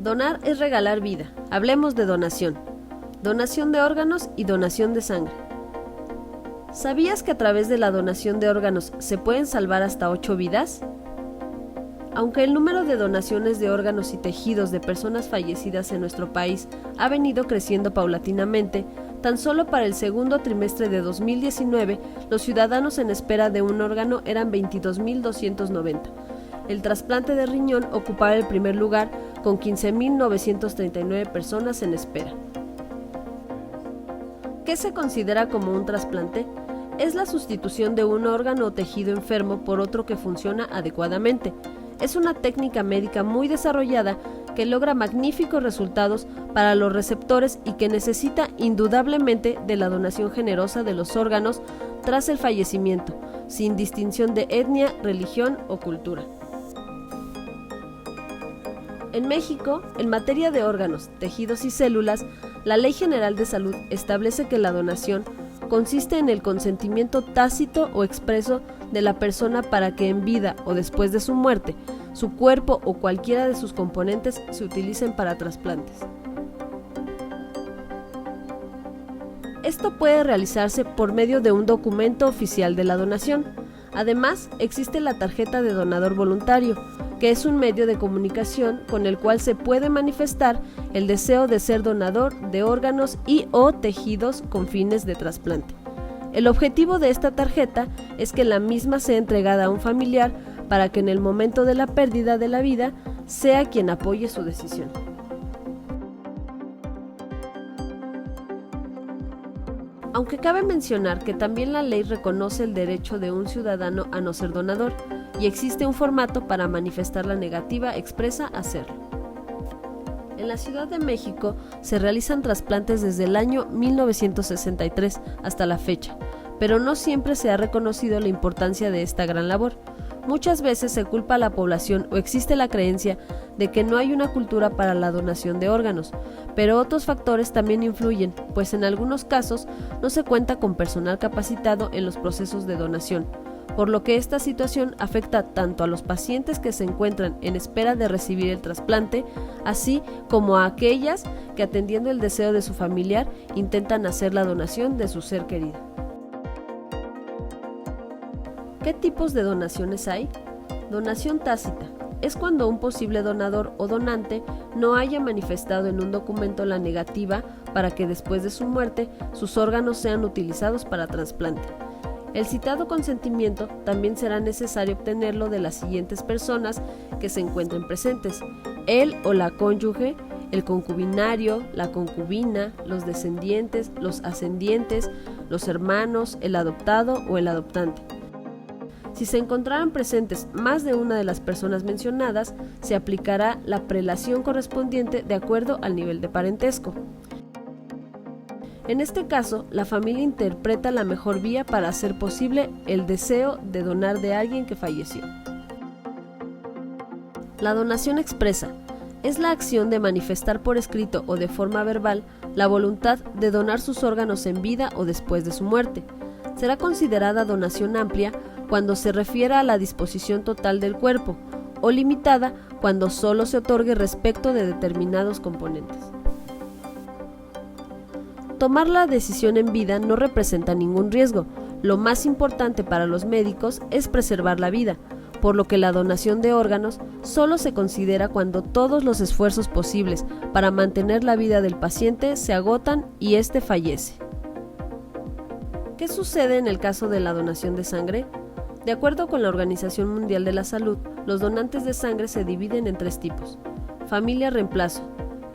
Donar es regalar vida. Hablemos de donación. Donación de órganos y donación de sangre. ¿Sabías que a través de la donación de órganos se pueden salvar hasta 8 vidas? Aunque el número de donaciones de órganos y tejidos de personas fallecidas en nuestro país ha venido creciendo paulatinamente, tan solo para el segundo trimestre de 2019, los ciudadanos en espera de un órgano eran 22.290. El trasplante de riñón ocupaba el primer lugar con 15.939 personas en espera. ¿Qué se considera como un trasplante? Es la sustitución de un órgano o tejido enfermo por otro que funciona adecuadamente. Es una técnica médica muy desarrollada que logra magníficos resultados para los receptores y que necesita indudablemente de la donación generosa de los órganos tras el fallecimiento, sin distinción de etnia, religión o cultura. En México, en materia de órganos, tejidos y células, la Ley General de Salud establece que la donación consiste en el consentimiento tácito o expreso de la persona para que en vida o después de su muerte, su cuerpo o cualquiera de sus componentes se utilicen para trasplantes. Esto puede realizarse por medio de un documento oficial de la donación. Además, existe la tarjeta de donador voluntario, que es un medio de comunicación con el cual se puede manifestar el deseo de ser donador de órganos y o tejidos con fines de trasplante. El objetivo de esta tarjeta es que la misma sea entregada a un familiar para que en el momento de la pérdida de la vida sea quien apoye su decisión. Aunque cabe mencionar que también la ley reconoce el derecho de un ciudadano a no ser donador, y existe un formato para manifestar la negativa expresa a hacerlo. En la Ciudad de México se realizan trasplantes desde el año 1963 hasta la fecha, pero no siempre se ha reconocido la importancia de esta gran labor. Muchas veces se culpa a la población o existe la creencia de que no hay una cultura para la donación de órganos, pero otros factores también influyen, pues en algunos casos no se cuenta con personal capacitado en los procesos de donación, por lo que esta situación afecta tanto a los pacientes que se encuentran en espera de recibir el trasplante, así como a aquellas que, atendiendo el deseo de su familiar, intentan hacer la donación de su ser querido. ¿Qué tipos de donaciones hay? Donación tácita. Es cuando un posible donador o donante no haya manifestado en un documento la negativa para que después de su muerte sus órganos sean utilizados para trasplante. El citado consentimiento también será necesario obtenerlo de las siguientes personas que se encuentren presentes: él o la cónyuge, el concubinario, la concubina, los descendientes, los ascendientes, los hermanos, el adoptado o el adoptante. Si se encontraran presentes más de una de las personas mencionadas, se aplicará la prelación correspondiente de acuerdo al nivel de parentesco. En este caso, la familia interpreta la mejor vía para hacer posible el deseo de donar de alguien que falleció. La donación expresa es la acción de manifestar por escrito o de forma verbal la voluntad de donar sus órganos en vida o después de su muerte. Será considerada donación amplia cuando se refiera a la disposición total del cuerpo, o limitada cuando solo se otorgue respecto de determinados componentes. Tomar la decisión en vida no representa ningún riesgo. Lo más importante para los médicos es preservar la vida, por lo que la donación de órganos solo se considera cuando todos los esfuerzos posibles para mantener la vida del paciente se agotan y éste fallece. ¿Qué sucede en el caso de la donación de sangre? De acuerdo con la Organización Mundial de la Salud, los donantes de sangre se dividen en 3 tipos. Familia reemplazo,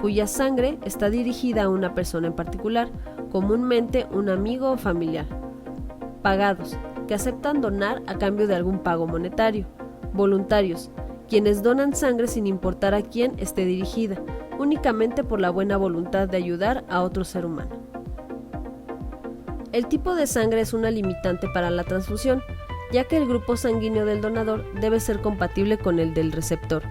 cuya sangre está dirigida a una persona en particular, comúnmente un amigo o familiar. Pagados, que aceptan donar a cambio de algún pago monetario. Voluntarios, quienes donan sangre sin importar a quién esté dirigida, únicamente por la buena voluntad de ayudar a otro ser humano. El tipo de sangre es una limitante para la transfusión, ya que el grupo sanguíneo del donador debe ser compatible con el del receptor.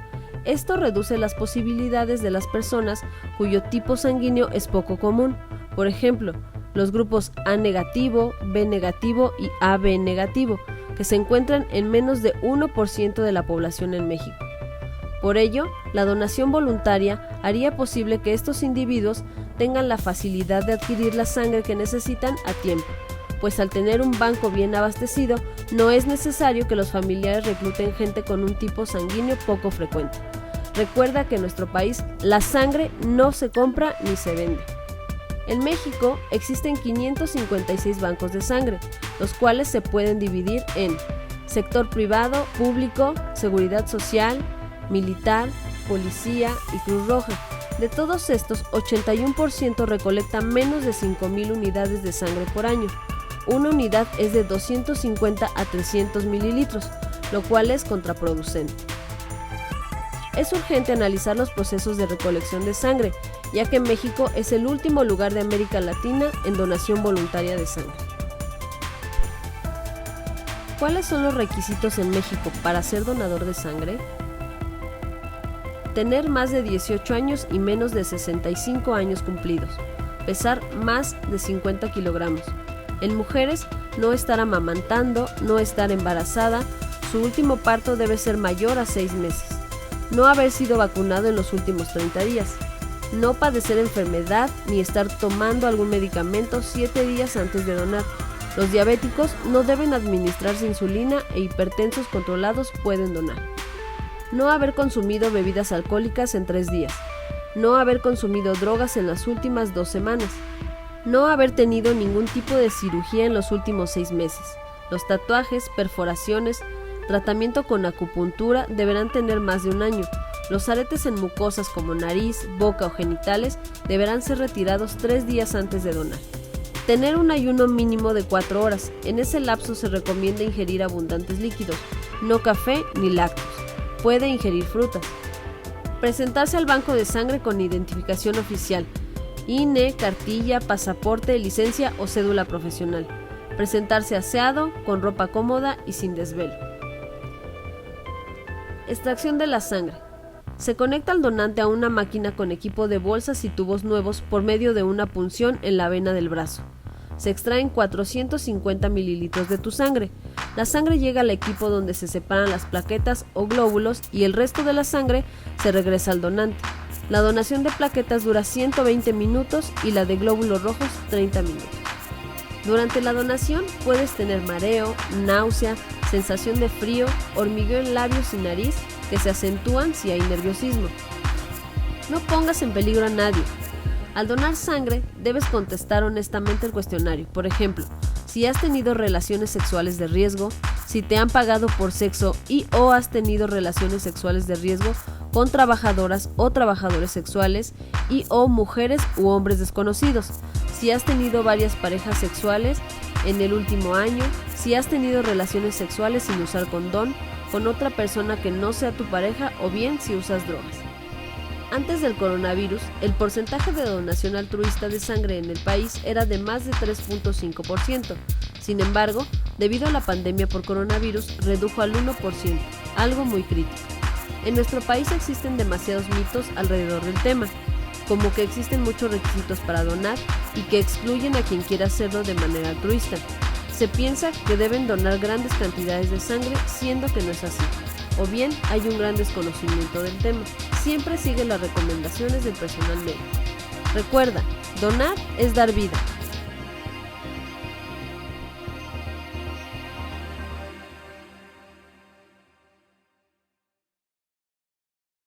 Esto reduce las posibilidades de las personas cuyo tipo sanguíneo es poco común. Por ejemplo, los grupos A negativo, B negativo y AB negativo, que se encuentran en menos de 1% de la población en México. Por ello, la donación voluntaria haría posible que estos individuos tengan la facilidad de adquirir la sangre que necesitan a tiempo, pues al tener un banco bien abastecido, no es necesario que los familiares recluten gente con un tipo sanguíneo poco frecuente. Recuerda que en nuestro país la sangre no se compra ni se vende. En México existen 556 bancos de sangre, los cuales se pueden dividir en sector privado, público, seguridad social, militar, policía y Cruz Roja. De todos estos, 81% recolecta menos de 5,000 unidades de sangre por año. Una unidad es de 250 a 300 mililitros, lo cual es contraproducente. Es urgente analizar los procesos de recolección de sangre, ya que México es el último lugar de América Latina en donación voluntaria de sangre. ¿Cuáles son los requisitos en México para ser donador de sangre? Tener más de 18 años y menos de 65 años cumplidos. Pesar más de 50 kilogramos. En mujeres, no estar amamantando, no estar embarazada, su último parto debe ser mayor a 6 meses. No haber sido vacunado en los últimos 30 días. No padecer enfermedad ni estar tomando algún medicamento 7 días antes de donar. Los diabéticos no deben administrarse insulina e hipertensos controlados pueden donar. No haber consumido bebidas alcohólicas en 3 días. No haber consumido drogas en las últimas 2 semanas. No haber tenido ningún tipo de cirugía en los últimos 6 meses. Los tatuajes, perforaciones, tratamiento con acupuntura deberán tener más de 1 año. Los aretes en mucosas como nariz, boca o genitales deberán ser retirados 3 días antes de donar. Tener un ayuno mínimo de 4 horas. En ese lapso se recomienda ingerir abundantes líquidos, no café ni lácteos. Puede ingerir frutas. Presentarse al banco de sangre con identificación oficial, INE, cartilla, pasaporte, licencia o cédula profesional. Presentarse aseado, con ropa cómoda y sin desvelo. Extracción de la sangre. Se conecta al donante a una máquina con equipo de bolsas y tubos nuevos por medio de una punción en la vena del brazo. Se extraen 450 mililitros de tu sangre. La sangre llega al equipo donde se separan las plaquetas o glóbulos y el resto de la sangre se regresa al donante. La donación de plaquetas dura 120 minutos y la de glóbulos rojos 30 minutos. Durante la donación puedes tener mareo, náusea, sensación de frío, hormigueo en labios y nariz que se acentúan si hay nerviosismo. No pongas en peligro a nadie. Al donar sangre, debes contestar honestamente el cuestionario. Por ejemplo, si has tenido relaciones sexuales de riesgo, si te han pagado por sexo o has tenido relaciones sexuales de riesgo con trabajadoras o trabajadores sexuales o mujeres u hombres desconocidos, si has tenido varias parejas sexuales en el último año, si has tenido relaciones sexuales sin usar condón con otra persona que no sea tu pareja o bien si usas drogas. Antes del coronavirus, el porcentaje de donación altruista de sangre en el país era de más de 3.5%. Sin embargo, debido a la pandemia por coronavirus, redujo al 1%, algo muy crítico. En nuestro país existen demasiados mitos alrededor del tema, como que existen muchos requisitos para donar y que excluyen a quien quiera hacerlo de manera altruista. Se piensa que deben donar grandes cantidades de sangre, siendo que no es así. O bien hay un gran desconocimiento del tema. Siempre sigue las recomendaciones del personal médico. Recuerda, donar es dar vida.